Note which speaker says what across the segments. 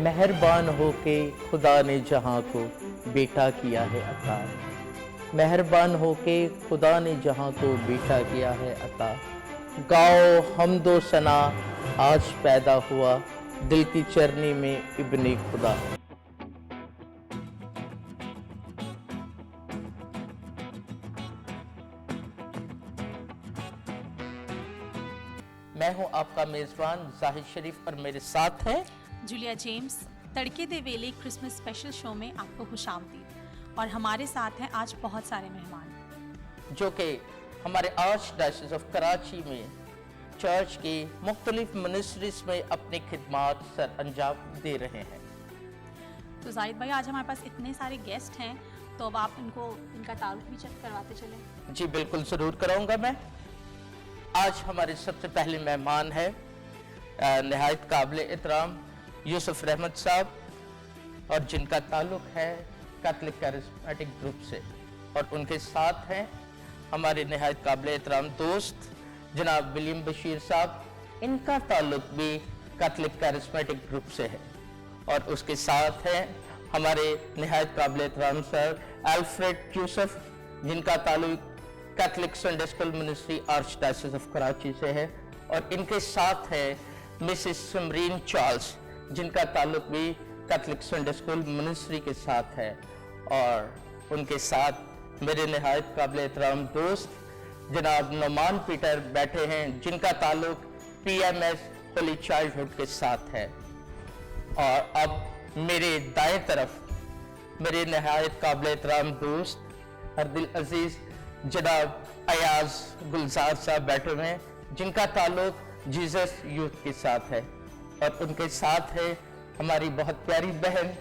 Speaker 1: मेहरबान होके खुदा ने जहाँ को बेटा किया है अता। मेहरबान होके खुदा ने जहाँ को बेटा किया है अता। गाओ हमदो सना, आज पैदा हुआ दिल की चरनी में इब्ने खुदा। मैं हूं आपका मेज़बान जाहिद शरीफ और मेरे साथ है
Speaker 2: जूलिया जेम्स। तड़के दे वेले क्रिसमस स्पेशल शो में आपको खुशामदीद। और हमारे साथ हैं आज बहुत सारे मेहमान
Speaker 1: जो कि हमारे आर्च डायसिस ऑफ कराची में चर्च की मुख्तलिफ मिनिस्ट्रीज में अपनी खिदमात सर अंजाम दे रहे हैं।
Speaker 2: तो जाहिद भाई, आज हमारे पास इतने सारे गेस्ट हैं, तो अब आप इनका तारुफ भी चेक करवाते चलें।
Speaker 1: जी बिल्कुल, ज़रूर कराऊंगा मैं। आज हमारे सबसे पहले मेहमान है नहायत काबिल एहतराम यूसुफ रहमत साहब, और जिनका ताल्लुक है कैथलिक कैरिस्मेटिक ग्रुप से, और उनके साथ हैं हमारे नहायत काबिल एहतराम दोस्त जनाब विलियम बशीर साहब। इनका ताल्लुक भी कैथलिक कैरिस्मेटिक ग्रुप से है। और उसके साथ हैं हमारे नहायत काबिल एहतराम सर अल्फ्रेड यूसुफ, जिनका ताल्लुक Catholic Sunday school ministry arch diocese of Karachi से है। और इनके साथ है मिसेस समरीन चार्ल्स, जिनका ताल्लुक भी कैथलिक संडे स्कूल मिनिस्ट्री के साथ है। और उनके साथ मेरे नहायत काबिल एहतराम दोस्त जनाब नोमान पीटर बैठे हैं, जिनका ताल्लुक PMS होली चाइल्डहुड के साथ है। और अब मेरे दाएं तरफ मेरे नहायत काबिल एहतराम दोस्त हरदिल अजीज जनाब अयाज गुलजार साहब बैठे हुए हैं, जिनका ताल्लुक जीसस यूथ के साथ है। और उनके साथ है हमारी बहुत प्यारी बहन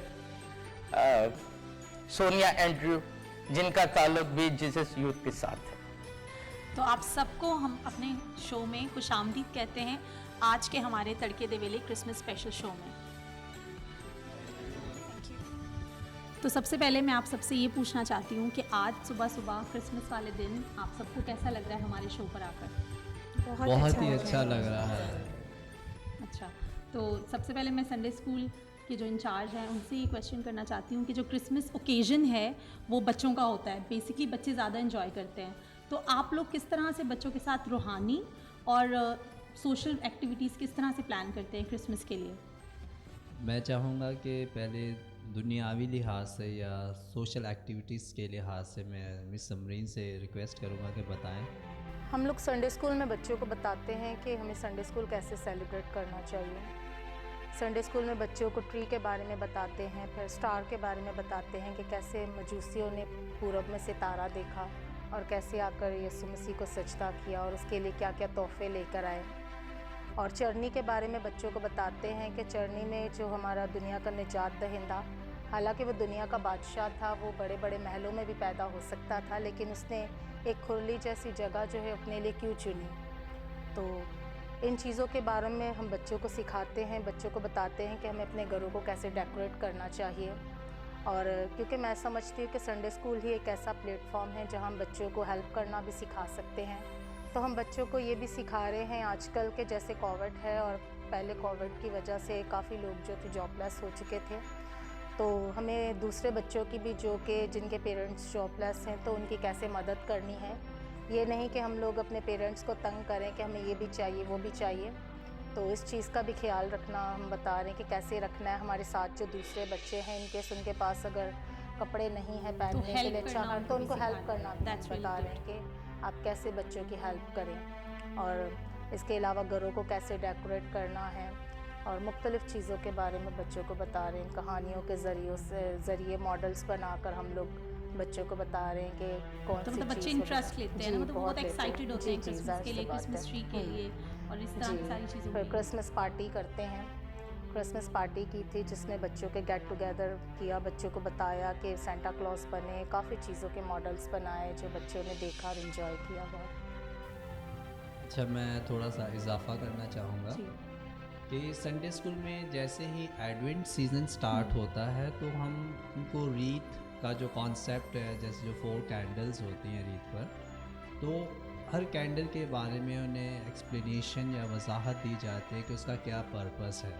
Speaker 1: सोनिया एंड्रयू, जिनका ताल्लुक भी जीसस यूथ के साथ है।
Speaker 2: तो आप सबको हम अपने शो में खुशामदीद कहते हैं, आज के हमारे तड़के दे वेले क्रिसमस स्पेशल शो में। तो सबसे पहले मैं आप सबसे ये पूछना चाहती हूँ कि आज सुबह सुबह क्रिसमस वाले दिन आप सबको कैसा लग रहा है हमारे शो पर आकर?
Speaker 3: बहुत ही अच्छा लग रहा है।
Speaker 2: अच्छा, तो सबसे पहले मैं संडे स्कूल के जो इंचार्ज हैं उनसे ये क्वेश्चन करना चाहती हूँ कि जो क्रिसमस ओकेजन है वो बच्चों का होता है, बेसिकली बच्चे ज़्यादा इन्जॉय करते हैं, तो आप लोग किस तरह से बच्चों के साथ रूहानी और सोशल एक्टिविटीज़ किस तरह से प्लान करते हैं क्रिसमस के लिए?
Speaker 3: मैं चाहूँगा कि पहले दुनियावी लिहाज से या सोशल एक्टिविटीज़ के लिहाज से मैं मिस समरीन से रिक्वेस्ट करूँगा कि बताएं।
Speaker 4: हम लोग संडे स्कूल में बच्चों को बताते हैं कि हमें संडे स्कूल कैसे सेलिब्रेट करना चाहिए। संडे स्कूल में बच्चों को ट्री के बारे में बताते हैं, फिर स्टार के बारे में बताते हैं कि कैसे मजूसियों ने पूरब में सितारा देखा और कैसे आकर यीशु मसीह को सजदा किया और उसके लिए क्या क्या तोहफे लेकर आए। और चरनी के बारे में बच्चों को बताते हैं कि चरनी में जो हमारा दुनिया का निजात दहिंदा, हालांकि वो दुनिया का बादशाह था, वो बड़े बड़े महलों में भी पैदा हो सकता था, लेकिन उसने एक खुरली जैसी जगह जो है अपने लिए क्यों चुनी। तो इन चीज़ों के बारे में हम बच्चों को सिखाते हैं, बच्चों को बताते हैं कि हमें अपने घरों को कैसे डेकोरेट करना चाहिए। और क्योंकि मैं समझती हूँ कि संडे स्कूल ही एक ऐसा प्लेटफॉर्म है जहाँ हम बच्चों को हेल्प करना भी सिखा सकते हैं, तो हम बच्चों को ये भी सिखा रहे हैं आजकल के जैसे कोविड है और पहले कोविड की वजह से काफ़ी लोग जो थे जॉबलेस हो चुके थे, तो हमें दूसरे बच्चों की भी जो कि जिनके पेरेंट्स जॉबलेस हैं तो उनकी कैसे मदद करनी है। ये नहीं कि हम लोग अपने पेरेंट्स को तंग करें कि हमें ये भी चाहिए वो भी चाहिए, तो इस चीज़ का भी ख्याल रखना हम बता रहे हैं कि कैसे रखना है। हमारे साथ जो दूसरे बच्चे हैं, इनकेस उनके पास अगर कपड़े नहीं हैं पहनने के लिए अच्छा तो उनको हेल्प करना भी बता रहे हैं कि आप कैसे बच्चों की हेल्प करें। और इसके अलावा घरों को कैसे डेकोरेट करना है और मुख्तलिफ़ चीज़ों के बारे में बच्चों को बता रहे हैं। कहानियों के ज़रिए मॉडल्स बनाकर हम लोग बच्चों को बता रहे हैं कि कौन सी
Speaker 2: मतलब बच्चे इंटरेस्ट लेते हैं ना, मतलब बहुत एक्साइटेड होते हैं क्रिसमस के लिए, क्रिसमस ट्री के लिए और इस तरह की सारी चीज़ों
Speaker 4: फिर क्रिसमस पार्टी करते हैं। क्रिसमस पार्टी की थी जिसमें बच्चों के गेट टुगेदर किया, बच्चों को बताया कि सेंटा क्लॉज बने, काफ़ी चीज़ों के मॉडल्स बनाए जो बच्चों ने देखा और इन्जॉय किया बहुत।
Speaker 3: अच्छा, मैं थोड़ा सा इजाफा करना चाहूँगा कि संडे स्कूल में जैसे ही एडवेंट सीज़न स्टार्ट होता है तो हम उनको रीत का जो कॉन्सेप्ट है, जैसे जो 4 कैंडल्स होती हैं रीत पर, तो हर कैंडल के बारे में उन्हें एक्सप्लेनेशन या वजाहत दी जाती है कि उसका क्या पर्पस है।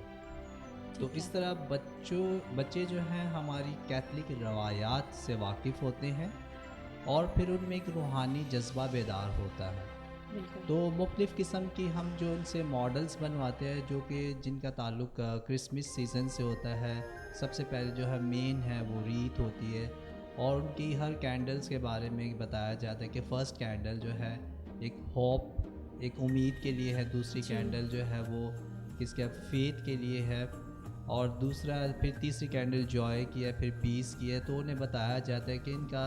Speaker 3: तो
Speaker 2: ठीक
Speaker 3: इस
Speaker 2: है।
Speaker 3: तरह बच्चे जो हैं हमारी कैथलिक रवायात से वाकिफ़ होते हैं और फिर उनमें एक रूहानी जज्बा बेदार होता है।
Speaker 2: बिल्कुल।
Speaker 3: तो मुख्तलिफ़ किस्म की हम जो उनसे मॉडल्स बनवाते हैं जो कि जिनका ताल्लुक क्रिसमस सीज़न से होता है। सबसे पहले जो है मेन है वो रीत होती है और उनकी हर कैंडल्स के बारे में बताया जाता है कि फ़र्स्ट कैंडल जो है एक होप, एक उम्मीद के लिए है, दूसरी
Speaker 2: जी।
Speaker 3: कैंडल जो है वो किसके फेथ के लिए है और दूसरा फिर तीसरी कैंडल जॉय की है, फिर पीस की है। तो उन्हें बताया जाता है कि इनका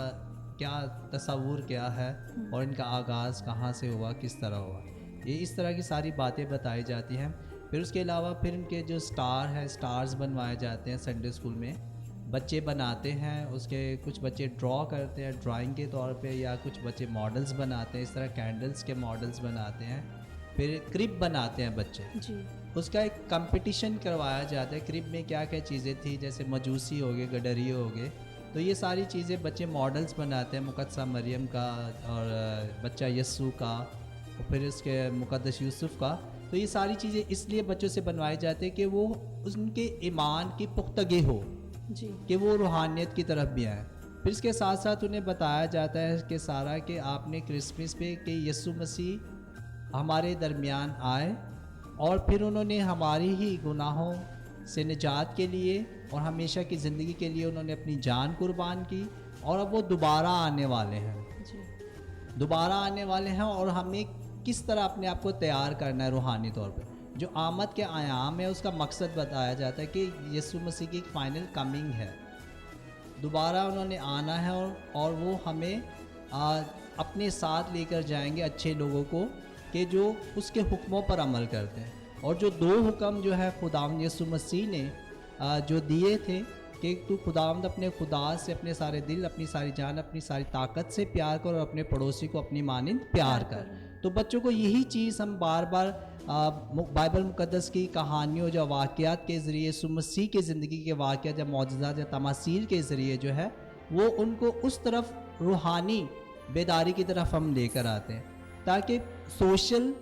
Speaker 3: क्या तसव्वुर क्या है और इनका आगाज़ कहाँ से हुआ, किस तरह हुआ। ये इस तरह की सारी बातें बताई जाती हैं। फिर उसके अलावा फिर इनके जो स्टार हैं, स्टार्स बनवाए जाते हैं संडे स्कूल में। बच्चे बनाते हैं, उसके कुछ बच्चे ड्रॉ करते हैं ड्राइंग के तौर पे, या कुछ बच्चे मॉडल्स बनाते हैं, इस तरह कैंडल्स के मॉडल्स बनाते हैं। फिर क्रिब बनाते हैं बच्चे,
Speaker 2: जी।
Speaker 3: उसका एक कंपटीशन करवाया जाता है। क्रिब में क्या क्या चीज़ें थी, जैसे मजूसी हो गए, गडरिये हो गए, तो ये सारी चीज़ें बच्चे मॉडल्स बनाते हैं। मुकद्दसा मरियम का और बच्चा यस्सू का और फिर उसके मुकद्दस यूसुफ का। तो ये सारी चीज़ें इसलिए बच्चों से बनवाई जाती है कि वो उनके ईमान की पुख्तगी हो,
Speaker 2: जी।
Speaker 3: कि वो रूहानियत की तरफ भी आए। फिर इसके साथ साथ उन्हें बताया जाता है कि सारा कि आपने क्रिसमस पे कि यीशु मसीह हमारे दरमियान आए और फिर उन्होंने हमारी ही गुनाहों से निजात के लिए और हमेशा की ज़िंदगी के लिए उन्होंने अपनी जान कुर्बान की और अब वो दोबारा आने वाले हैं।
Speaker 2: जी।
Speaker 3: दोबारा आने वाले हैं और हमें किस तरह अपने आप को तैयार करना है रूहानी तौर पे। जो आमद के आयाम है उसका मकसद बताया जाता है कि यीशु मसीह की एक फ़ाइनल कमिंग है, दोबारा उन्होंने आना है और वो हमें अपने साथ लेकर जाएंगे अच्छे लोगों को कि जो उसके हुक्मों पर अमल करते हैं। और जो दो हुक्म जो है खुदावंद यीशु मसीह ने जो दिए थे कि तू खुदावंद अपने खुदा से अपने सारे दिल, अपनी सारी जान, अपनी सारी ताकत से प्यार कर और अपने पड़ोसी को अपनी मानिंद प्यार कर। तो बच्चों को यही चीज़ हम बार बार बाइबल मुकद्दस की कहानियों, जो वाक़यात के ज़रिए, यीशु मसीह की ज़िंदगी के वाक़यात या मौजज़ात या तमासील के ज़रिए जो है वो उनको उस तरफ रूहानी बेदारी की तरफ हम लेकर आते हैं, ताकि सोशल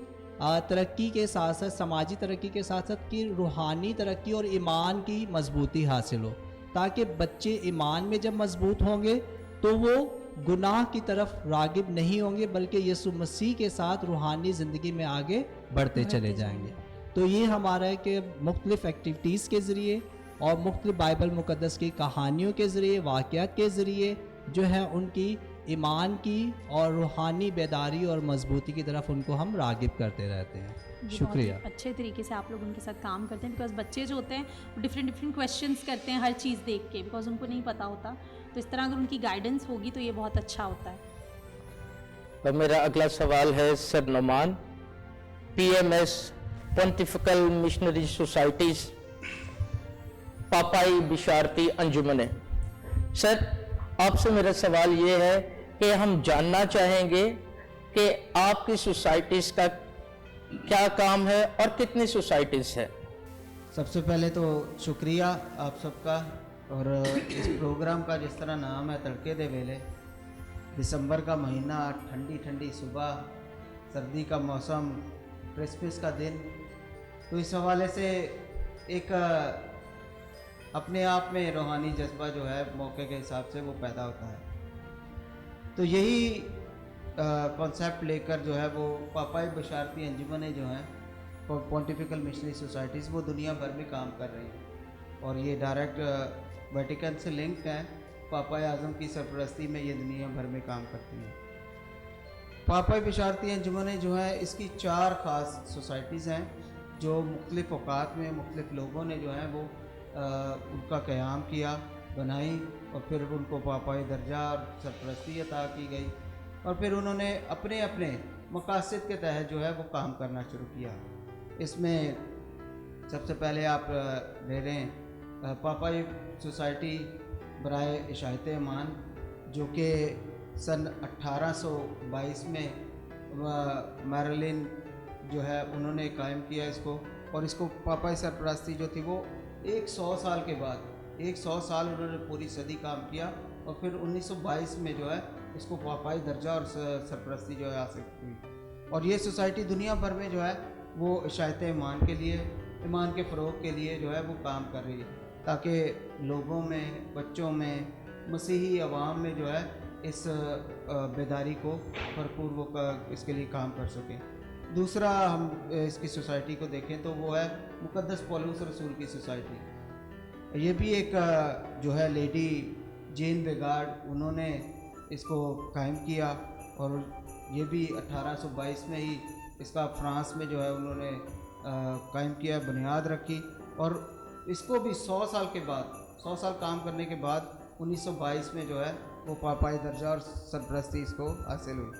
Speaker 3: तरक्की के साथ साथ, समाजी तरक्की के साथ साथ की रूहानी तरक्की और ईमान की मजबूती हासिल हो। ताकि बच्चे ईमान में जब मजबूत होंगे तो वो गुनाह की तरफ रागिब नहीं होंगे, बल्कि यीशु मसीह के साथ रूहानी ज़िंदगी में आगे बढ़ते चले जाएंगे। तो ये हमारा है कि मुख्तलिफ़ एक्टिविटीज़ के ज़रिए और मुख्तलिफ़ बाइबल मुकद्दस की कहानियों के ज़रिए, वाक़यात के ज़रिए जो है उनकी ईमान की और रूहानी बेदारी और मजबूती की तरफ उनको हम रागिब करते रहते हैं।
Speaker 2: ये
Speaker 3: शुक्रिया।
Speaker 2: बहुत ही अच्छे तरीके से आप लोग उनके साथ काम करते हैं, बिकॉज बच्चे जो होते हैं वो डिफरेंट क्वेश्चंस करते हैं हर चीज़ देख के, बिकॉज उनको नहीं पता होता। तो इस तरह अगर उनकी गाइडेंस होगी तो ये बहुत अच्छा होता है।
Speaker 1: तो मेरा अगला सवाल है sir Noman, PMS pontifical missionary societies पापाई बिशारती अंजुमने। सर आपसे मेरा सवाल ये है कि हम जानना चाहेंगे कि आपकी सोसाइटीज़ का क्या काम है और कितनी सोसाइटीज़ है।
Speaker 5: सबसे पहले तो शुक्रिया आप सबका, और इस प्रोग्राम का जिस तरह नाम है तड़के दे वेले, दिसंबर का महीना, ठंडी ठंडी सुबह, सर्दी का मौसम, क्रिसमस का दिन, तो इस हवाले से एक अपने आप में रूहानी जज्बा जो है मौके के हिसाब से वो पैदा होता है। तो यही कॉन्सेप्ट लेकर जो है वो पापाई बशारती अंजुमनें जो हैं, पोंटिफिकल मिशनरी सोसाइटीज़, वो दुनिया भर में काम कर रही हैं और ये डायरेक्ट वेटिकन से लिंक हैं। पापाई आज़म की सरपरस्ती में ये दुनिया भर में काम करती हैं। पापाई बशारती अंजुमनें जो है इसकी 4 ख़ास सोसाइटीज़ हैं जो मुख्तलिफ़ औक़ात में मुख्तलिफ़ लोगों ने जो है वो उनका क़याम किया, बनाई और फिर उनको पापाई दर्जा और सरपरस्ती अता की गई और फिर उन्होंने अपने अपने मकासद के तहत जो है वो काम करना शुरू किया। इसमें सबसे पहले आप ले रहे हैं पापाई सोसाइटी बराए इशाअत ईमान, जो कि सन 1822 में मैरिलिन जो है उन्होंने कायम किया इसको, और इसको पापाई सरपरस्ती जो थी वो 100 साल के बाद 100 साल उन्होंने पूरी सदी काम किया और फिर 1922 में जो है इसको पापाई दर्जा और सरपरस्ती जो है हासिल हुई। और ये सोसाइटी दुनिया भर में जो है वो इशाअत ईमान के लिए ईमान के फ़रोग़ के लिए जो है वो काम कर रही है, ताकि लोगों में, बच्चों में, मसीही अवाम में जो है इस बेदारी को भरपूर वो इसके लिए काम कर सकें। दूसरा, हम इसकी सोसाइटी को देखें तो वो है मुक़द्दस पौलुस रसूल की सोसाइटी। ये भी एक जो है लेडी जेन बेगार्ड, उन्होंने इसको कायम किया और ये भी 1822 में ही इसका फ्रांस में जो है उन्होंने कायम किया, बुनियाद रखी। और इसको भी 100 साल के बाद, 100 साल काम करने के बाद 1922 में जो है वो पापाई दर्जा और सरपरस्ती इसको हासिल हुई।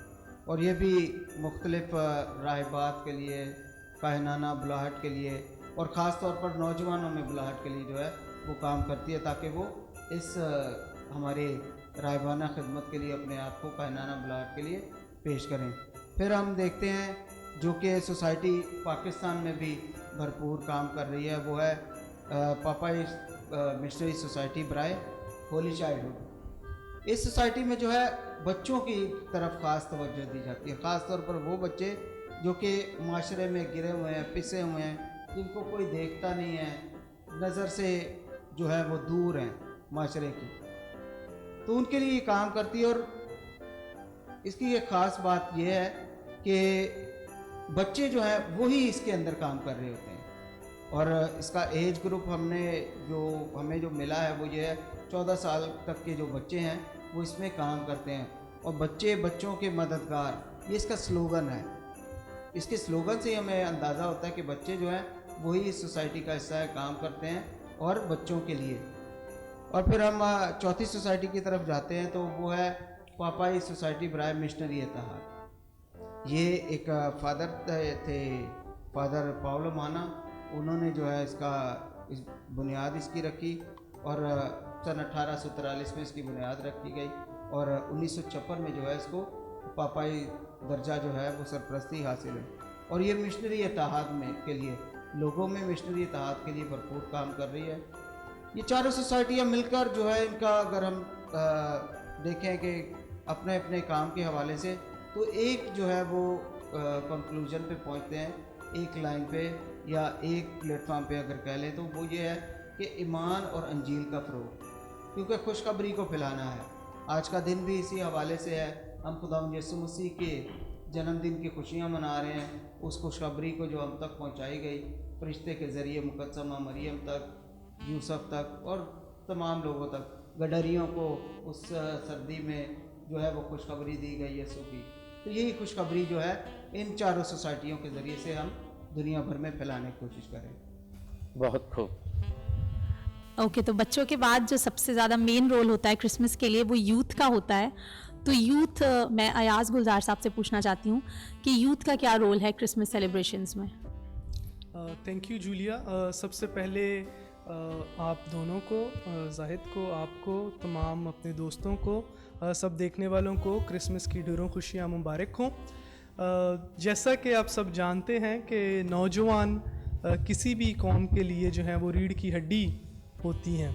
Speaker 5: और ये भी मुख्तलिफ राहिबात के लिए, काहनाना बुलाहट के लिए और ख़ास तौर पर नौजवानों में बुलाहट के लिए जो है वो काम करती है, ताकि वो इस हमारे राहिबाना खिदमत के लिए अपने आप को काहनाना बुलाहट के लिए पेश करें। फिर हम देखते हैं जो कि सोसाइटी पाकिस्तान में भी भरपूर काम कर रही है, वो है पापाई मिशनरी सोसाइटी बराए होली चाइल्डहुड। इस सोसाइटी में जो है बच्चों की तरफ ख़ास तवज्जो दी जाती है, ख़ास तौर पर वो बच्चे जो कि माशरे में गिरे हुए हैं, पिसे हुए हैं, जिनको कोई देखता नहीं है, नज़र से जो है वो दूर हैं माशरे की, तो उनके लिए ये काम करती है। और इसकी एक ख़ास बात यह है कि बच्चे जो हैं वही इसके अंदर काम कर रहे होते हैं। और इसका एज ग्रुप हमें जो मिला है वो ये है 14 साल तक के जो बच्चे हैं वो इसमें काम करते हैं। और बच्चों के मददगार, ये इसका स्लोगन है। इसके स्लोगन से हमें अंदाज़ा होता है कि बच्चे जो हैं वही इस सोसाइटी का हिस्सा है, काम करते हैं और बच्चों के लिए। और फिर हम चौथी सोसाइटी की तरफ जाते हैं तो वो है पापाई सोसाइटी बराए मिशनरी इत्तेहाद। ये एक फादर थे, फादर पाउलो माना, उन्होंने जो है इस बुनियाद इसकी रखी और सन 1843 में इसकी बुनियाद रखी गई और 1956 में जो है इसको पापाई दर्जा जो है वो सरपरस्ती हासिल हुई। और ये मिशनरी इत्तेहाद में के लिए, लोगों में मिशनरी इत्तेहाद के लिए भरपूर काम कर रही है। ये चारों सोसाइटियाँ मिलकर जो है इनका अगर हम देखें कि अपने अपने काम के हवाले से, तो एक जो है वो कंक्लूजन पे पहुंचते हैं, एक लाइन पे या एक प्लेटफॉर्म पे अगर कह लें तो वो ये है कि ईमान और अंजील का फ़रोग़, क्योंकि खुशखबरी को फैलाना है। आज का दिन भी इसी हवाले से है। हम खुदावंद यीशु मसीह के जन्मदिन की खुशियाँ मना रहे हैं, उस खुशखबरी को जो हम तक पहुँचाई गई फरिश्ते के ज़रिए मुकद्दमा मरियम तक, यूसुफ तक और तमाम लोगों तक, गडरियों को उस सर्दी में जो है वो खुशखबरी दी गई यीशु की। तो यही खुशखबरी जो है इन चारों सोसाइटियों के ज़रिए से हम दुनिया भर में फैलाने की कोशिश करें।
Speaker 1: बहुत खूब।
Speaker 2: ओके, तो बच्चों के बाद जो सबसे ज़्यादा मेन रोल होता है क्रिसमस के लिए वो यूथ का होता है। तो यूथ, मैं अयाज गुलजार साहब से पूछना चाहती हूँ कि यूथ का क्या रोल है क्रिसमस सेलिब्रेशंस में।
Speaker 6: Thank you Julia. सबसे पहले आप दोनों को, जाहिद को, आपको, तमाम अपने दोस्तों को, सब देखने वालों को क्रिसमस की ढेरों खुशियाँ मुबारक हों। जैसा कि आप सब जानते हैं कि नौजवान किसी भी कौम के लिए जो है वो रीढ़ की हड्डी होती हैं,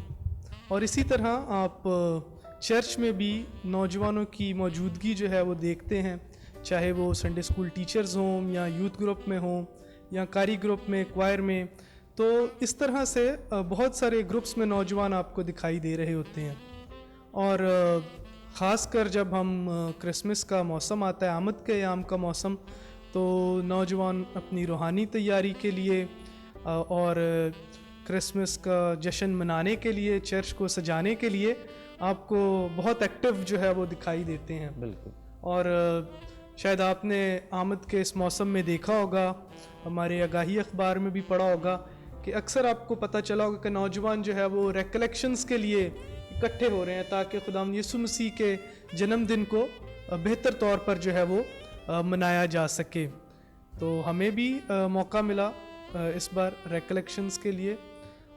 Speaker 6: और इसी तरह आप चर्च में भी नौजवानों की मौजूदगी जो है वो देखते हैं, चाहे वो संडे स्कूल टीचर्स हों या यूथ ग्रुप में हों या कारी ग्रुप में, क्वायर में। तो इस तरह से बहुत सारे ग्रुप्स में नौजवान आपको दिखाई दे रहे होते हैं। और ख़ासकर जब हम क्रिसमस का मौसम आता है, आमद के याम का मौसम, तो नौजवान अपनी रूहानी तैयारी के लिए और क्रिसमस का जश्न मनाने के लिए, चर्च को सजाने के लिए आपको बहुत एक्टिव जो है वो दिखाई देते हैं।
Speaker 1: बिल्कुल।
Speaker 6: और शायद आपने आमद के इस मौसम में देखा होगा, हमारे आगाही अखबार में भी पढ़ा होगा कि अक्सर आपको पता चला होगा कि नौजवान जो है वो रिकलेक्शंस के लिए इकट्ठे हो रहे हैं ताकि खुदावंद यीशु मसीह के जन्मदिन को बेहतर तौर पर जो है वो मनाया जा सके। तो हमें भी मौका मिला इस बार रिकलेक्शंस के लिए,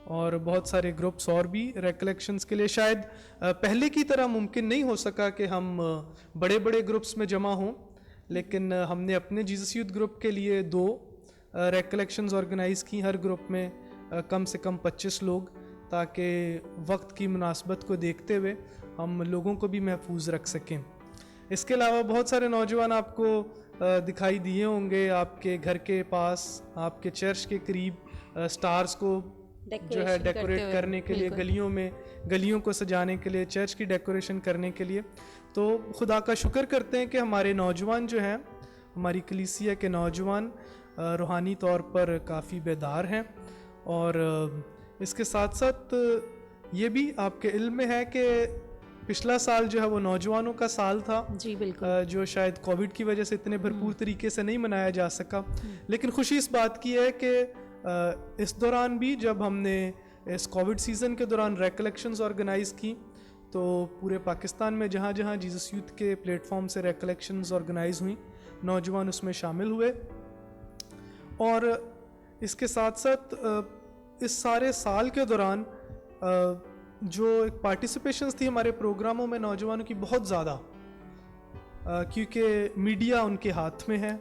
Speaker 6: और बहुत सारे ग्रुप्स और भी रिकलेक्शंस के लिए। शायद पहले की तरह मुमकिन नहीं हो सका कि हम बड़े बड़े ग्रुप्स में जमा हों, लेकिन हमने अपने जीसस यूथ ग्रुप के लिए 2 रिकलेक्शंस ऑर्गेनाइज़ की, हर ग्रुप में कम से कम 25 लोग, ताकि वक्त की मुनासबत को देखते हुए हम लोगों को भी महफूज रख सकें। इसके अलावा बहुत सारे नौजवान आपको दिखाई दिए होंगे आपके घर के पास, आपके चर्च के करीब, स्टार्स को जो है डेकोरेट करने के लिए, गलियों को सजाने के लिए, चर्च की डेकोरेशन करने के लिए। तो खुदा का शुक्र करते हैं कि हमारे नौजवान जो हैं, हमारी कलीसिया के नौजवान रूहानी तौर पर काफ़ी बेदार हैं। और इसके साथ साथ ये भी आपके इल्म में है कि पिछला साल जो है वो नौजवानों का साल था
Speaker 2: जी बिल्कुल,
Speaker 6: जो शायद कोविड की वजह से इतने भरपूर तरीके से नहीं मनाया जा सका। लेकिन खुशी इस बात की है कि इस दौरान भी जब हमने इस कोविड सीज़न के दौरान रिकलेक्शंस ऑर्गेनाइज़ की, तो पूरे पाकिस्तान में जहाँ जहाँ जीसस यूथ के प्लेटफॉर्म से रिकलेक्शंस ऑर्गेनाइज़ हुई, नौजवान उसमें शामिल हुए। और इसके साथ साथ इस सारे साल के दौरान जो एक पार्टिसिपेशंस थी हमारे प्रोग्रामों में नौजवानों की बहुत ज़्यादा, क्योंकि मीडिया उनके हाथ में है,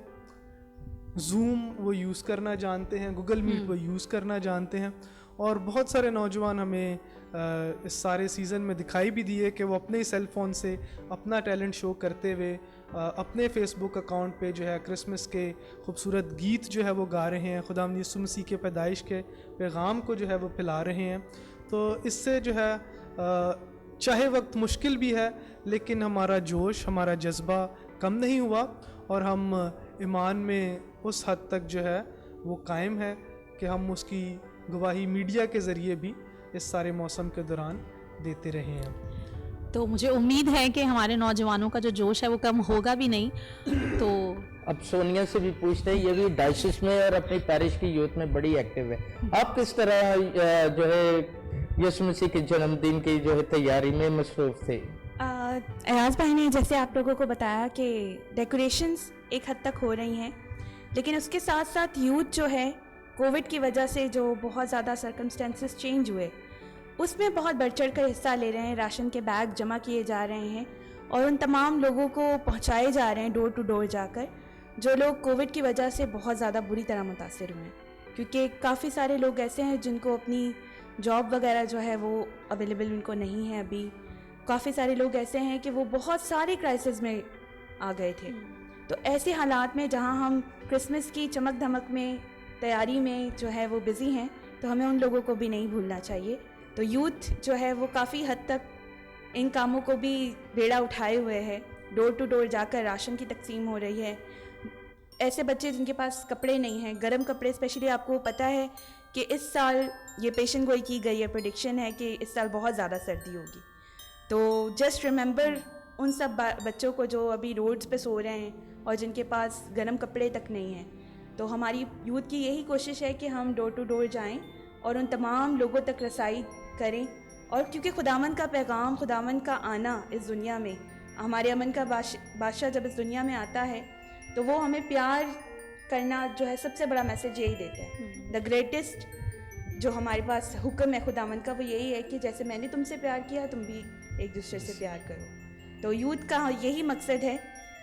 Speaker 6: जूम वो यूज़ करना जानते हैं, गूगल मीट वो यूज़ करना जानते हैं। और बहुत सारे नौजवान हमें इस सारे सीज़न में दिखाई भी दिए कि वो अपने ही सेल फ़ोन से अपना टैलेंट शो करते हुए अपने फेसबुक अकाउंट पे जो है क्रिसमस के खूबसूरत गीत जो है वो गा रहे हैं, खुदावंद यीशु मसीह के पैदाइश के पैगाम को जो है वो फैला रहे हैं। तो इससे जो है चाहे वक्त मुश्किल भी है, लेकिन हमारा जोश, हमारा जज्बा कम नहीं हुआ, और हम ईमान में उस हद तक जो है वो कायम है कि हम उसकी गवाही मीडिया के ज़रिए भी इस सारे मौसम के दौरान देते रहे हैं।
Speaker 2: तो मुझे उम्मीद है कि हमारे नौजवानों का जो जोश है वो कम होगा भी नहीं। तो
Speaker 1: अब सोनिया से भी पूछते हैं, ये भी डायसिस में और अपनी पैरिश की यूथ में बड़ी एक्टिव है, आप किस तरह जो है यीशु मसीह के जन्मदिन की जो है तैयारी में मसरूफ़ थे?
Speaker 7: एयाज भाई ने जैसे आप लोगों को बताया कि डेकोरेशंस एक हद तक हो रही हैं, लेकिन उसके साथ साथ यूथ जो है कोविड की वजह से जो बहुत ज़्यादा सर्कमस्टेंसेस चेंज हुए, उसमें बहुत बढ़ चढ़ कर हिस्सा ले रहे हैं। राशन के बैग जमा किए जा रहे हैं और उन तमाम लोगों को पहुंचाए जा रहे हैं डोर टू डोर जाकर, जो लोग कोविड की वजह से बहुत ज़्यादा बुरी तरह मुतासिर हुए हैं। क्योंकि काफ़ी सारे लोग ऐसे हैं जिनको अपनी जॉब वगैरह जो है वो अवेलेबल उनको नहीं है अभी। काफ़ी सारे लोग ऐसे हैं कि वो बहुत सारे क्राइसिस में आ गए थे। तो ऐसे हालात में जहां हम क्रिसमस की चमक धमक में, तैयारी में जो है वो बिज़ी हैं, तो हमें उन लोगों को भी नहीं भूलना चाहिए। तो यूथ जो है वो काफ़ी हद तक इन कामों को भी बेड़ा उठाए हुए है। डोर टू डोर जाकर राशन की तकसीम हो रही है। ऐसे बच्चे जिनके पास कपड़े नहीं हैं, गर्म कपड़े, स्पेशली आपको पता है कि इस साल ये पेशन गोई की गई है, प्रेडिक्शन है कि इस साल बहुत ज़्यादा सर्दी होगी। तो जस्ट रिमेंबर उन सब बच्चों को जो अभी रोड्स पे सो रहे हैं और जिनके पास गर्म कपड़े तक नहीं हैं। तो हमारी यूथ की यही कोशिश है कि हम डोर टू डोर जाएं और उन तमाम लोगों तक रसाई करें। और क्योंकि खुदावंद का पैगाम, खुदावंद का आना इस दुनिया में, हमारे अमन का बादशाह जब इस दुनिया में आता है तो वो हमें प्यार करना जो है सबसे बड़ा मैसेज यही देता है। द ग्रेटेस्ट जो हमारे पास हुक्म है खुदावंद का वो यही है कि जैसे मैंने तुमसे प्यार किया तुम भी एक दूसरे से प्यार करो। तो यूथ का यही मकसद है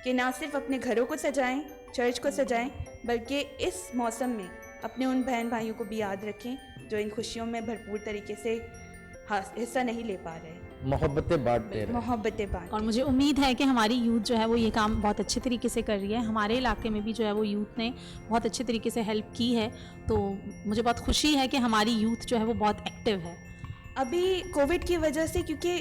Speaker 7: कि ना सिर्फ अपने घरों को सजाएं, चर्च को सजाएं, बल्कि इस मौसम में अपने उन बहन भाइयों को भी याद रखें जो इन खुशियों में भरपूर तरीके से हिस्सा नहीं ले पा रहे।
Speaker 1: मोहब्बतें बांटते रहे,
Speaker 7: मोहब्बतें बांट।
Speaker 2: और मुझे उम्मीद है कि हमारी यूथ जो है वो ये काम बहुत अच्छे तरीके से कर रही है। हमारे इलाके में भी जो है वो यूथ ने बहुत अच्छे तरीके से हेल्प की है। तो मुझे बहुत खुशी है कि हमारी यूथ जो है वो बहुत एक्टिव है।
Speaker 7: अभी कोविड की वजह से, क्योंकि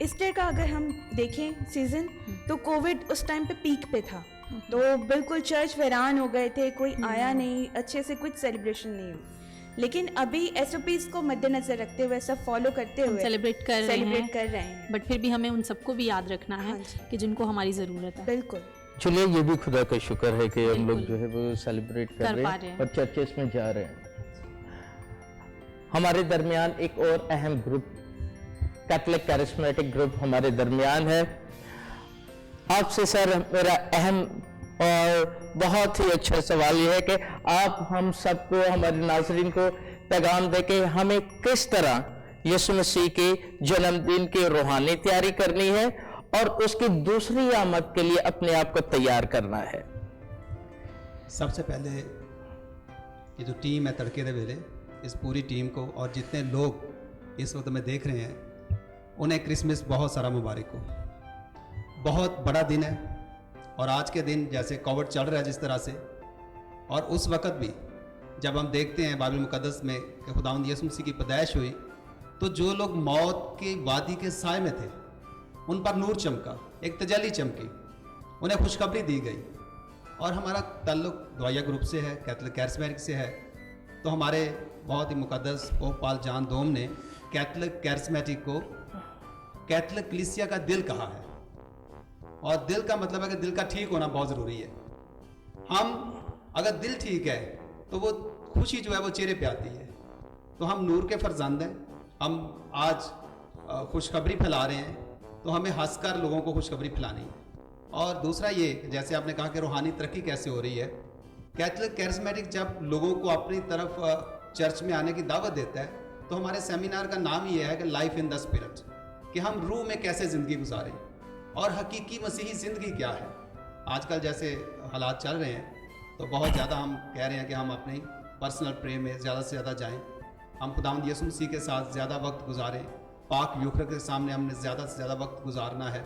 Speaker 7: ईस्टर का अगर हम देखें सीज़न, तो कोविड उस टाइम पे पीक पे था, तो बिल्कुल चर्च वीरान हो गए थे, कोई आया नहीं, अच्छे से कुछ सेलिब्रेशन नहीं हुई। लेकिन अभी SOPs को मद्देनजर रखते हुए, सब फॉलो करते हुए
Speaker 2: सेलिब्रेट कर रहे हैं, बट फिर भी हमें उन सबको भी याद रखना है कि जिनको हमारी ज़रूरत है।
Speaker 7: बिल्कुल।
Speaker 1: चलिए, ये भी खुदा का शुक्र है कि हम लोग जो है वो सेलिब्रेट कर रहे हैं और चर्चेस में जा रहे हैं। हमारे दरमियान एक और अहम ग्रुप, कैथोलिक कैरिस्मेटिक ग्रुप हमारे दरमियान है। आपसे सर मेरा अहम और बहुत ही अच्छा सवाल ये है कि आप हम सबको, हमारे नाज़रीन को पैगाम दे के हमें किस तरह यीशु मसीह के जन्मदिन की रूहानी तैयारी करनी है और उसकी दूसरी आमद के लिए अपने आप को तैयार करना है।
Speaker 8: सबसे पहले ये जो टीम है तड़के दे वेले, इस पूरी टीम को और जितने लोग इस वक्त में देख रहे हैं उन्हें क्रिसमस बहुत सारा मुबारक हो। बहुत बड़ा दिन है और आज के दिन जैसे कोविड चल रहा है जिस तरह से, और उस वक्त भी जब हम देखते हैं बाइबल मुकद्दस में कि खुदावंद यीशु मसीह की पैदाइश हुई, तो जो लोग मौत की वादी के साए में थे उन पर नूर चमका, एक तजल्ली चमकी, उन्हें खुशखबरी दी गई। और हमारा ताल्लुक दुआया ग्रुप से है, कैथलिक कैरिस्मेटिक से है। तो हमारे बहुत ही मुकद्दस पोप पॉल जॉन दोम ने कैथलिक कैरिस्मेटिक को कैथलिक कलीसिया का दिल कहा है। और दिल का मतलब है कि दिल का ठीक होना बहुत ज़रूरी है। हम अगर दिल ठीक है तो वो खुशी जो है वो चेहरे पे आती है। तो हम नूर के फर्जंद हैं। हम आज खुशखबरी फैला रहे हैं, तो हमें हंसकर लोगों को खुशखबरी फैलानी है। और दूसरा ये, जैसे आपने कहा कि रूहानी तरक्की कैसे हो रही है, कैथलिक कैरिस्मेटिक जब लोगों को अपनी तरफ चर्च में आने की दावत देता है, तो हमारे सेमिनार का नाम ये है कि लाइफ इन द स्पिरिट, कि हम रूह में कैसे ज़िंदगी गुजारें और हकीकी मसीही ज़िंदगी क्या है। आजकल जैसे हालात चल रहे हैं, तो बहुत ज़्यादा हम कह रहे हैं कि हम अपनी पर्सनल प्रे में ज़्यादा से ज़्यादा जाएं, हम खुदावंद यीशु मसीह के साथ ज़्यादा वक्त गुजारें, पाक यूखर के सामने हमने ज़्यादा से ज़्यादा वक्त गुजारना है।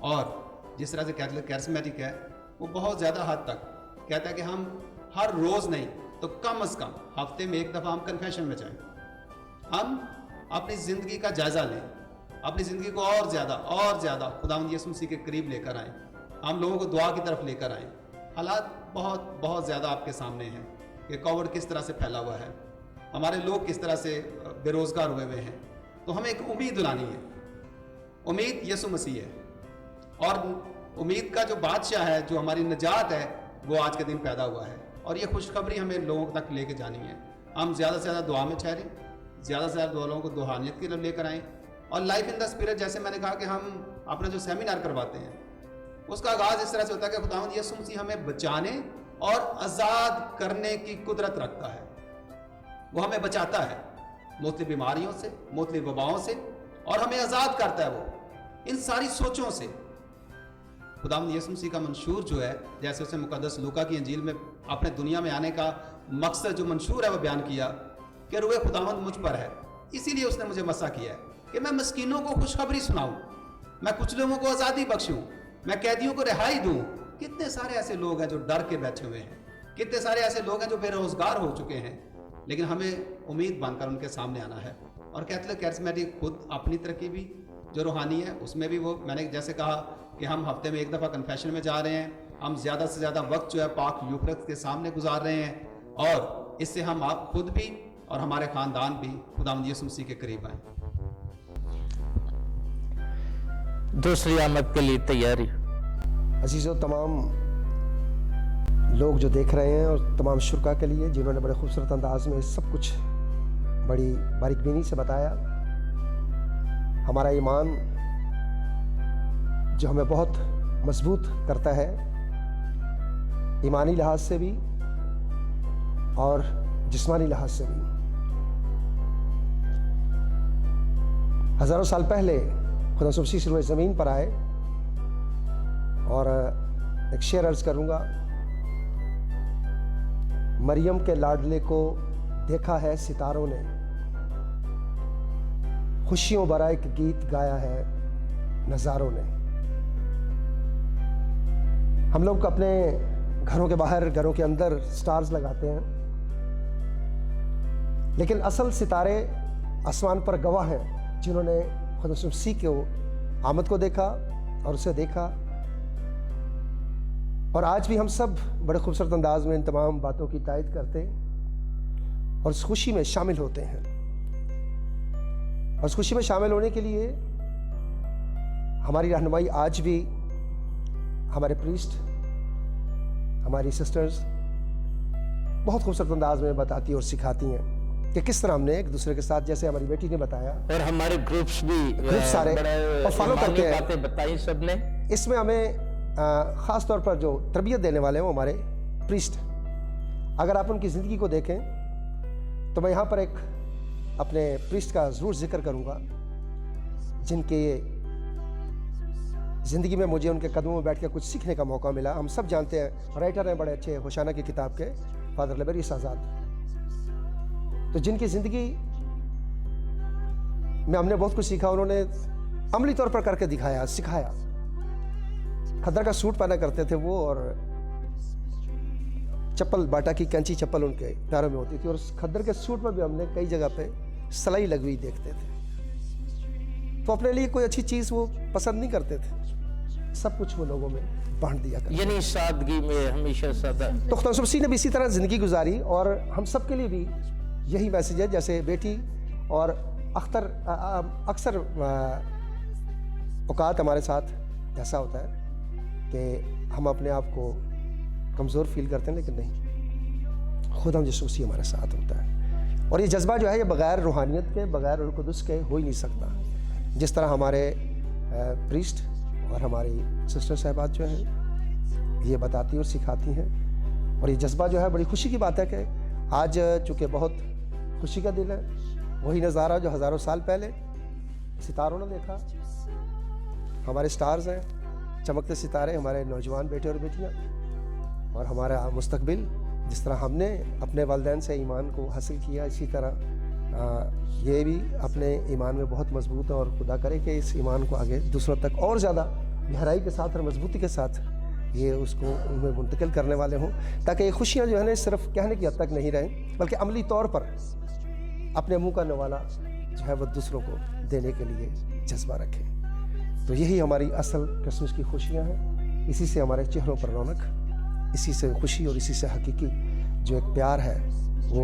Speaker 8: और जिस तरह से कैथलिक कैरिस्मेटिक है, वो बहुत ज़्यादा हद तक कहता है कि हम हर रोज़ नहीं तो कम से कम हफ्ते में एक दफ़ा हम कन्फेशन में जाएं, हम अपनी ज़िंदगी का जायज़ा लें, अपनी ज़िंदगी को और ज़्यादा खुदावंद यीशु मसीह के करीब लेकर आएँ, हम लोगों को दुआ की तरफ लेकर आएँ। हालात बहुत ज़्यादा आपके सामने हैं कि कोविड किस तरह से फैला हुआ है, हमारे लोग किस तरह से बेरोज़गार हुए हैं। तो हमें एक उम्मीद दिलानी है, उम्मीद यीशु मसीह है। और उम्मीद का जो बादशाह है, जो हमारी निजात है, वो आज के दिन पैदा हुआ है। और ये खुशखबरी हमें लोगों तक लेके जानी है। हम ज़्यादा से ज़्यादा दुआ में ठहरें, ज़्यादा से ज़्यादा लोगों को रूहानियत की तरफ लेकर आएँ। और लाइफ इन द स्पिरिट, जैसे मैंने कहा कि हम अपना जो सेमिनार करवाते हैं, उसका आगाज़ इस तरह से होता है कि खुदावंद यीशु मसीह हमें बचाने और आज़ाद करने की कुदरत रखता है। वो हमें बचाता है मुख्तलिफ बीमारियों से, मुख्तलिफ वबाओं से, और हमें आज़ाद करता है वो इन सारी सोचों से। खुदावंद यीशु मसीह का मंशूर जो है, जैसे उसने मुकद्दस लूका की इंजील में अपने दुनिया में आने का मकसद जो मंशूर है वो बयान किया कि रूहे खुदावंद मुझ पर है, इसीलिए उसने मुझे मसा किया है कि मैं मस्कीनों को खुशखबरी सुनाऊं, मैं कुछ लोगों को आज़ादी बख्शूं, मैं कैदियों को रिहाई दूं। कितने सारे ऐसे लोग हैं जो डर के बैठे हुए हैं, कितने सारे ऐसे लोग हैं जो बेरोजगार हो चुके हैं, लेकिन हमें उम्मीद बांधकर उनके सामने आना है। और कैथलिक कैरिस्मेटिक खुद अपनी तरक्की भी जो रूहानी है उसमें भी वो, मैंने जैसे कहा कि हम हफ्ते में एक दफ़ा कन्फेशन में जा रहे हैं, हम ज़्यादा से ज़्यादा वक्त जो है पाक यूफ्रत के सामने गुजार रहे हैं, और इससे हम आप खुद भी और हमारे ख़ानदान भी खुदावंद यीशु मसीह के करीब आएँ।
Speaker 1: दूसरी आमद के लिए तैयारी।
Speaker 9: अजीज़ों, तमाम लोग जो देख रहे हैं और तमाम शुरका के लिए जिन्होंने बड़े खूबसूरत अंदाज में सब कुछ बड़ी बारीकबीनी से बताया, हमारा ईमान जो हमें बहुत मजबूत करता है ईमानी लिहाज से भी और जिस्मानी लिहाज से भी। हज़ारों साल पहले खुदा मसीह सिर्फ़ ज़मीन पर आए, और एक शेर अर्ज़ करूँगा। मरियम के लाडले को देखा है सितारों ने, खुशियों भरा एक गीत गाया है नज़ारों ने। हम लोग अपने घरों के बाहर, घरों के अंदर स्टार्स लगाते हैं, लेकिन असल सितारे आसमान पर गवाह हैं जिन्होंने खुदा मसीह के आमद को देखा और उसे देखा। और आज भी हम सब बड़े खूबसूरत अंदाज में इन तमाम बातों की तायद करते हैं और उस खुशी में शामिल होते हैं। और उस खुशी में शामिल होने के लिए हमारी रहनुमाई आज भी हमारे प्रीस्ट, हमारी सिस्टर्स बहुत खूबसूरत अंदाज में बताती और सिखाती हैं कि किस तरह हमने एक दूसरे के साथ, जैसे हमारी बेटी ने बताया,
Speaker 1: और हमारे ग्रुप्स भी
Speaker 9: सारे और फॉलो करते हैं।
Speaker 1: बातें बताई सबने। इसमें
Speaker 9: हमें ख़ास तौर पर जो तरबियत देने वाले हैं वो हमारे प्रीस्ट। अगर आप उनकी ज़िंदगी को देखें तो मैं यहाँ पर एक अपने प्रीस्ट का ज़रूर जिक्र करूँगा, जिनके ज़िंदगी में मुझे उनके कदमों में बैठ कर कुछ सीखने का मौका मिला। हम सब जानते हैं, राइटर हैं बड़े अच्छे होशाना की किताब के, फादर लेबरियस आज़ाद। तो जिनकी ज़िंदगी में हमने बहुत कुछ सीखा, उन्होंने अमली तौर पर करके दिखाया, सिखाया। खद्दर का सूट पहना करते थे वो, और चप्पल, बाटा की कैंची चप्पल उनके पैरों में होती थी, और उस खद्दर के सूट में भी हमने कई जगह पे सिलाई लगी हुई देखते थे। तो अपने लिए कोई अच्छी चीज़ वो पसंद नहीं करते थे, सब कुछ वो लोगों में बांट दिया करते।
Speaker 1: यानी सादगी में हमेशा सादा।
Speaker 9: तो खुदा यीशु मसीह ने भी इसी तरह ज़िंदगी गुजारी, और हम सब के लिए भी यही मैसेज है। जैसे बेटी और अक्सर औकात हमारे साथ ऐसा होता है कि हम अपने आप को कमज़ोर फील करते हैं, लेकिन नहीं, खुद हम यीशु मसीह हमारे साथ होता है। और ये जज्बा जो है ये बग़ैर रूहानियत के, बग़ैर रूह कुदस के हो ही नहीं सकता। जिस तरह हमारे प्रीस्ट और हमारी सिस्टर साहबात जो हैं ये बताती और सिखाती हैं, और ये जज्बा जो है बड़ी खुशी की बात है कि आज चूँकि बहुत खुशी का दिन है, वही नज़ारा जो हज़ारों साल पहले सितारों ने देखा। हमारे स्टार्स हैं, चमकते सितारे, हमारे नौजवान बेटे और बेटियां, और हमारा मुस्तकबिल। जिस तरह हमने अपने वालिदैन से ईमान को हासिल किया, इसी तरह ये भी अपने ईमान में बहुत मजबूत है, और खुदा करे कि इस ईमान को आगे दूसरों तक और ज़्यादा गहराई के साथ और मजबूती के साथ ये उसको उनमें मुंतकिल करने वाले हों, ताकि ये खुशियाँ जो है ना सिर्फ कहने की हद तक नहीं रहें, बल्कि अमली तौर पर अपने मुँह का नवाला जो है वह दूसरों को देने के लिए जज्बा रखें। तो यही हमारी असल क्रिसमस की खुशियाँ हैं। इसी से हमारे चेहरों पर रौनक, इसी से खुशी और इसी से हकीकी जो एक प्यार है वो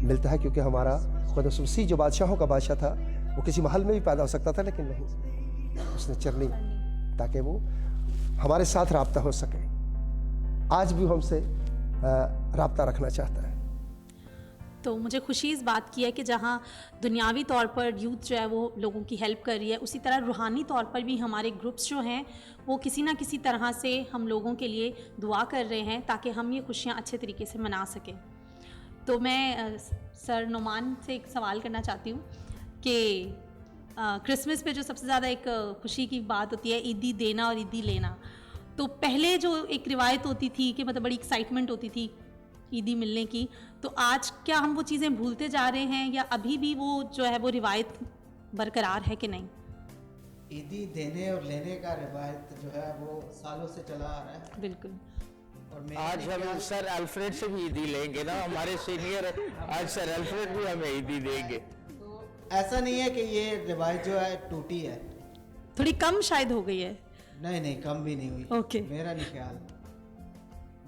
Speaker 9: मिलता है। क्योंकि हमारा खुदा यीशु मसीह जो बादशाहों का बादशाह था, वो किसी महल में भी पैदा हो सकता था, लेकिन नहीं, उसने चरनी ताकि वो हमारे साथ राब्ता हो सके। आज भी हमसे राब्ता रखना चाहता है।
Speaker 2: तो मुझे खुशी इस बात की है कि जहाँ दुनियावी तौर पर यूथ जो है वो लोगों की हेल्प कर रही है, उसी तरह रूहानी तौर पर भी हमारे ग्रुप्स जो हैं वो किसी ना किसी तरह से हम लोगों के लिए दुआ कर रहे हैं ताकि हम ये खुशियाँ अच्छे तरीके से मना सकें। तो मैं सर नोमान से एक सवाल करना चाहती हूँ कि क्रिसमस पे जो सबसे ज़्यादा एक खुशी की बात होती है ईदी देना और ईदी लेना। तो पहले जो एक रिवायत होती थी कि मतलब बड़ी एक्साइटमेंट होती थी ईदी मिलने की, तो आज क्या हम वो चीज़ें भूलते जा रहे हैं या अभी भी वो जो है वो रिवायत बरकरार है कि नहीं?
Speaker 5: ईदी देने और लेने का रिवायत जो है वो सालों से चला आ रहा है।
Speaker 2: बिल्कुल।
Speaker 5: और
Speaker 1: आज हम सर अल्फ्रेड से भी ईदी लेंगे ना, हमारे सीनियर आज सर अल्फ्रेड भी हमें ईदी देंगे।
Speaker 5: ऐसा नहीं है कि ये रिवायत जो है टूटी है,
Speaker 2: थोड़ी कम शायद हो गई है।
Speaker 5: नहीं कम भी नहीं हुई।
Speaker 2: ओके।
Speaker 5: मेरा नहीं ख्याल।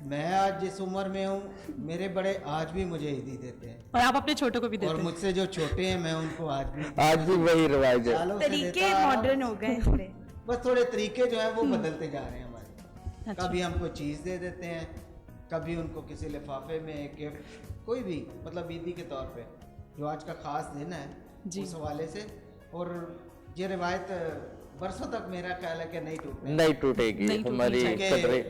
Speaker 5: मैं आज जिस उम्र में हूँ, मेरे बड़े आज भी मुझे ईदी देते हैं,
Speaker 2: और आप अपने छोटों को भी देते हैं।
Speaker 5: और मुझसे जो छोटे हैं मैं उनको आज भी
Speaker 1: वही रिवाज है।
Speaker 7: तरीके मॉडर्न हो गए थोड़े,
Speaker 5: बस थोड़े तरीके जो है वो बदलते जा रहे हैं हमारे।
Speaker 2: अच्छा।
Speaker 5: कभी हमको चीज़ दे देते हैं, कभी उनको किसी लिफाफे में गिफ्ट, कोई भी मतलब ईदी के तौर पे जो आज का ख़ास दिन है उस हवाले से। और ये रिवायत बरसों तक मेरा ख्याल है कि नहीं
Speaker 1: टूटेगी हमारी कदरें।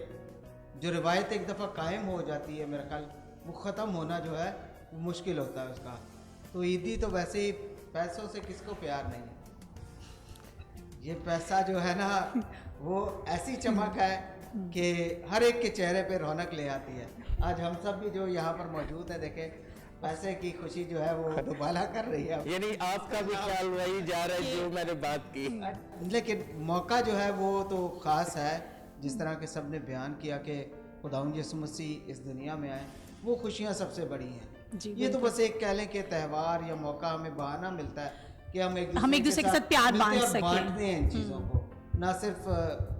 Speaker 5: जो रिवायत एक दफ़ा कायम हो जाती है, मेरा ख्याल वो ख़त्म होना जो है वो मुश्किल होता है उसका। तो ईदी तो वैसे ही पैसों से किसको प्यार नहीं है। ये पैसा जो है ना वो ऐसी चमक है कि हर एक के चेहरे पे रौनक ले आती है। आज हम सब भी जो यहाँ पर मौजूद है, देखें पैसे की खुशी जो है वो दुबाला कर रही है।
Speaker 1: यानी आपका भी ख्याल वही जा रहा है जो मैंने बात की।
Speaker 5: लेकिन मौका जो है वो तो ख़ास है, जिस तरह के सब ने बयान किया कि खुदावंद यीशु मसीह इस दुनिया में आए, वो खुशियाँ सबसे बड़ी हैं। ये तो बस एक कह लें कि त्यौहार या मौका हमें बहाना मिलता है कि हम एक दूसरे के साथ प्यार बांटते हैं इन चीज़ों को, ना सिर्फ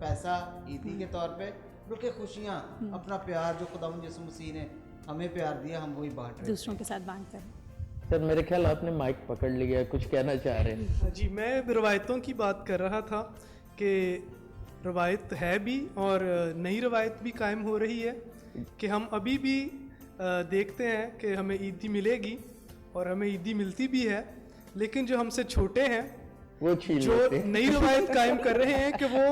Speaker 5: पैसा ईदी के तौर पे, बल्कि खुशियाँ, अपना प्यार जो खुदावंद यीशु मसीह ने हमें प्यार दिया, हम वही बांट रहे हैं,
Speaker 2: दूसरों के साथ बांटते हैं।
Speaker 1: सर मेरे ख्याल आपने माइक पकड़ लिया, कुछ कहना चाह रहे हैं?
Speaker 6: जी, मैं रवायतों की बात कर रहा था कि रवायत है भी और नई रवायत भी कायम हो रही है कि हम अभी भी देखते हैं कि हमें ईदी मिलेगी और हमें ईदी मिलती भी है, लेकिन जो हमसे छोटे हैं
Speaker 1: वो
Speaker 6: जो नई रवायत कायम कर रहे हैं कि वो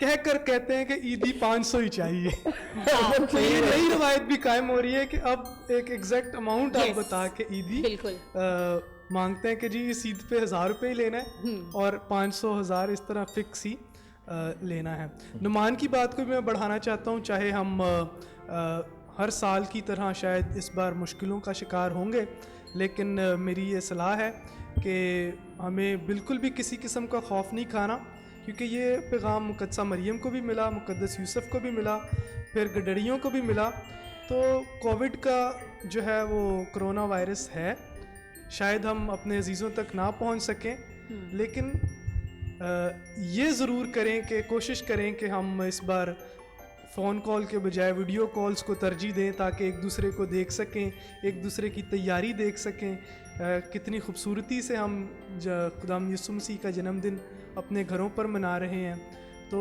Speaker 6: कहते हैं कि ईदी 500 ही चाहिए। तो ये नई रवायत भी कायम हो रही है कि अब एक एग्जैक्ट अमाउंट आप बता के ईदी मांगते हैं कि जी इस ईद पे 1000 रुपये ही लेना है और 500 1000 इस तरह फिक्स ही लेना है। नुमान की बात को भी मैं बढ़ाना चाहता हूँ, चाहे हम हर साल की तरह शायद इस बार मुश्किलों का शिकार होंगे, लेकिन मेरी ये सलाह है कि हमें बिल्कुल भी किसी किस्म का खौफ नहीं खाना, क्योंकि ये पैगाम मुकद्दसा मरियम को भी मिला, मुकद्दस यूसुफ को भी मिला, फिर गडरियों को भी मिला तो कोविड का जो है वो कोरोना वायरस है, शायद हम अपने अजीज़ों तक ना पहुंच सकें, लेकिन ये ज़रूर करें कि कोशिश करें कि हम इस बार फ़ोन कॉल के बजाय वीडियो कॉल्स को तरजीह दें, ताकि एक दूसरे को देख सकें, एक दूसरे की तैयारी देख सकें, कितनी खूबसूरती से हम खुदाम यीशु मसीह का जन्मदिन अपने घरों पर मना रहे हैं। तो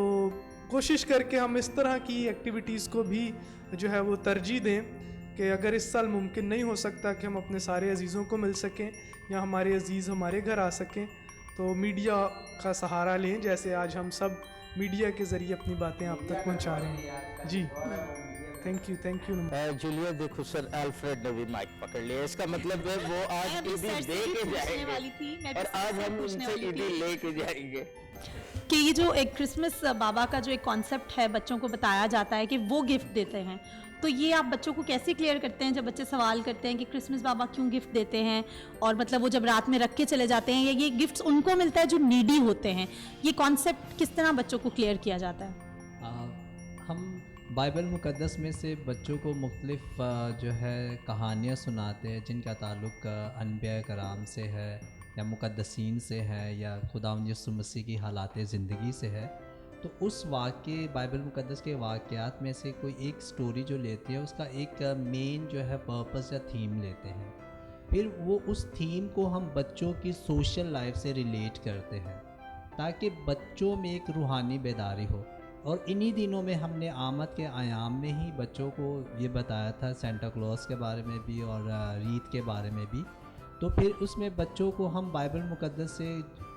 Speaker 6: कोशिश करके हम इस तरह की एक्टिविटीज़ को भी जो है वो तरजीह दें कि अगर इस साल मुमकिन नहीं हो सकता कि हम अपने सारे अजीज़ों को मिल सकें या हमारे अजीज़ हमारे घर आ सकें, तो मीडिया का सहारा लें, जैसे आज हम सब मीडिया के ज़रिए अपनी बातें आप तक पहुंचा रहे हैं। जी, थैंक यू।
Speaker 1: जूलिया, देखो सर अल्फ्रेड ने भी माइक पकड़ लिया, इसका मतलब है वो आज ईदी दे के जाएंगे और आज हम उनसे ईदी लेके जाएंगे
Speaker 2: कि ये जो एक क्रिसमस बाबा का जो एक कॉन्सेप्ट है बच्चों को बताया जाता है कि वो गिफ्ट देते हैं, तो ये आप बच्चों को कैसे क्लियर करते हैं जब बच्चे सवाल करते हैं कि क्रिसमस बाबा क्यों गिफ्ट देते हैं, और मतलब वो जब रात में रख के चले जाते हैं, या ये गिफ्ट्स उनको मिलता है जो नीडी होते हैं, ये कॉन्सेप्ट किस तरह बच्चों को क्लियर किया जाता है?
Speaker 3: हम बाइबल मुक़द्दस में से बच्चों को मुख्तलिफ जो है कहानियाँ सुनाते हैं जिनका ताल्लुक़ अनबिया कराम से है या मुक़द्दसीन से है या खुदावंद यीशु मसीह की हालात ज़िंदगी से है। तो उस वाक़े बाइबल मुक़द्दस के वाक़यात में से कोई एक स्टोरी जो लेते हैं उसका एक मेन जो है पर्पस या थीम लेते हैं, फिर वो उस थीम को हम बच्चों की सोशल लाइफ से रिलेट करते हैं ताकि बच्चों में एक रूहानी बेदारी हो। और इन्हीं दिनों में हमने आमद के आयाम में ही बच्चों को ये बताया था सेंटा क्लॉज के बारे में भी और रीत के बारे में भी। तो फिर उसमें बच्चों को हम बाइबल मुक़द्दस से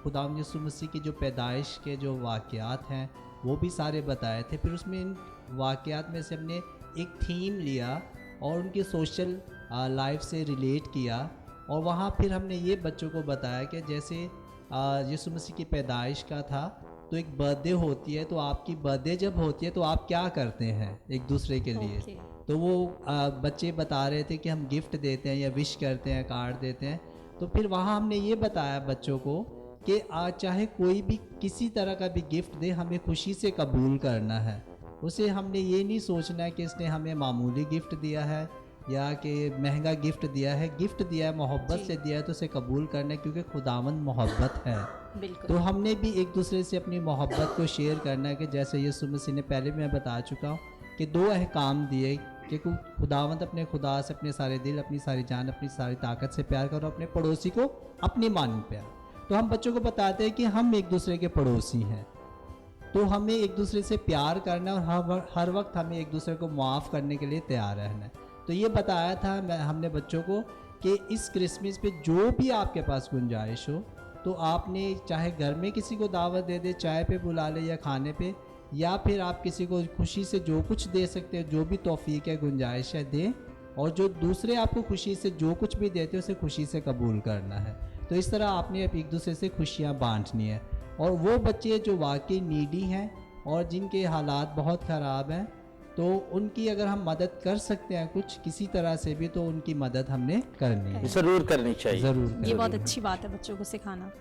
Speaker 3: खुदावंद यीशु मसीह की जो पैदाइश के जो वाक़यात हैं वो भी सारे बताए थे। फिर उसमें इन वाक़यात में से हमने एक थीम लिया और उनकी सोशल लाइफ से रिलेट किया, और वहाँ फिर हमने ये बच्चों को बताया कि जैसे यीशु मसीह की पैदाइश का था, तो एक बर्थडे होती है, तो आपकी बर्थडे जब होती है तो आप क्या करते हैं एक दूसरे के लिए। तो वो बच्चे बता रहे थे कि हम गिफ्ट देते हैं या विश करते हैं, कार्ड देते हैं। तो फिर वहाँ हमने ये बताया बच्चों को कि चाहे कोई भी किसी तरह का भी गिफ्ट दे, हमें खुशी से कबूल करना है। उसे हमने ये नहीं सोचना है कि इसने हमें मामूली गिफ्ट दिया है या कि महंगा गिफ्ट दिया है। गिफ्ट दिया है, मोहब्बत से दिया है, तो उसे कबूल करना है, क्योंकि खुदावंद मोहब्बत है। तो हमने भी एक दूसरे से अपनी मोहब्बत को शेयर करना है कि जैसे यीशु मसीह ने पहले मैं बता चुका हूँ कि 2 अहकाम दिए कि खुदावंद अपने खुदा से अपने सारे दिल, अपनी सारी जान, अपनी सारी ताकत से प्यार करो, अपने पड़ोसी को अपनी मानो प्यार। तो हम बच्चों को बताते हैं कि हम एक दूसरे के पड़ोसी हैं, तो हमें एक दूसरे से प्यार करना और हर वक्त हमें एक दूसरे को माफ़ करने के लिए तैयार रहना है। तो ये बताया था हमने बच्चों को कि इस क्रिसमस पे जो भी आपके पास गुंजाइश हो, तो आपने चाहे घर में किसी को दावत दे दे, चाय पे बुला ले या खाने पे, या फिर आप किसी को खुशी से जो कुछ दे सकते हो, जो भी तौफीक है, गुंजाइश है, दें। और जो दूसरे आपको खुशी से जो कुछ भी देते हैं उसे खुशी से कबूल करना है। तो इस तरह आपने एक दूसरे से खुशियाँ बांटनी है। और वो बच्चे जो वाकई नीडी हैं और जिनके हालात बहुत ख़राब हैं, तो उनकी अगर हम मदद कर सकते हैं कुछ किसी तरह से भी, तो उनकी मदद हमने करनी है,
Speaker 1: ज़रूर करनी चाहिए।
Speaker 3: ज़रूर,
Speaker 2: ये बहुत अच्छी बात है बच्चों को सिखाना।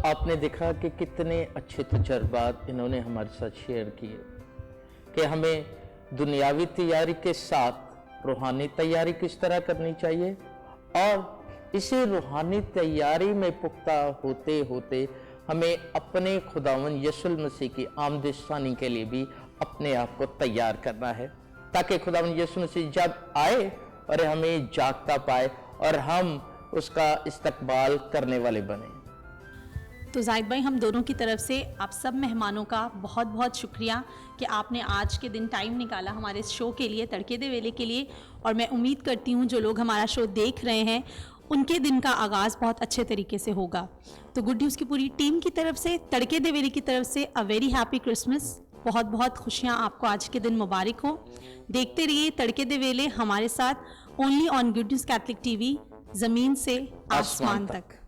Speaker 1: आपने देखा कि कितने अच्छे तजर्बात इन्होंने हमारे साथ शेयर किए कि हमें दुनियावी तैयारी के साथ रूहानी तैयारी किस तरह करनी चाहिए, और इसी रूहानी तैयारी में पुख्ता होते होते हमें अपने खुदावंद यीशु मसीह की आमद-ए-सानी के लिए भी अपने आप को तैयार करना है, ताकि खुदावंद यीशु मसीह जब आए और हमें जागता पाए और हम उसका इस्तकबाल करने वाले बने।
Speaker 2: तो जाहिद भाई, हम दोनों की तरफ से आप सब मेहमानों का बहुत बहुत शुक्रिया कि आपने आज के दिन टाइम निकाला हमारे शो के लिए, तड़के दे वेले के लिए। और मैं उम्मीद करती हूँ जो लोग हमारा शो देख रहे हैं उनके दिन का आगाज़ बहुत अच्छे तरीके से होगा। तो गुड न्यूज़ की पूरी टीम की तरफ से, तड़के दे वेले की तरफ से अ वेरी हैप्पी क्रिसमस। बहुत बहुत खुशियाँ आपको आज के दिन मुबारक हो। देखते रहिए तड़के दे वेले हमारे साथ, only on good news Catholic TV, ज़मीन से आसमान तक।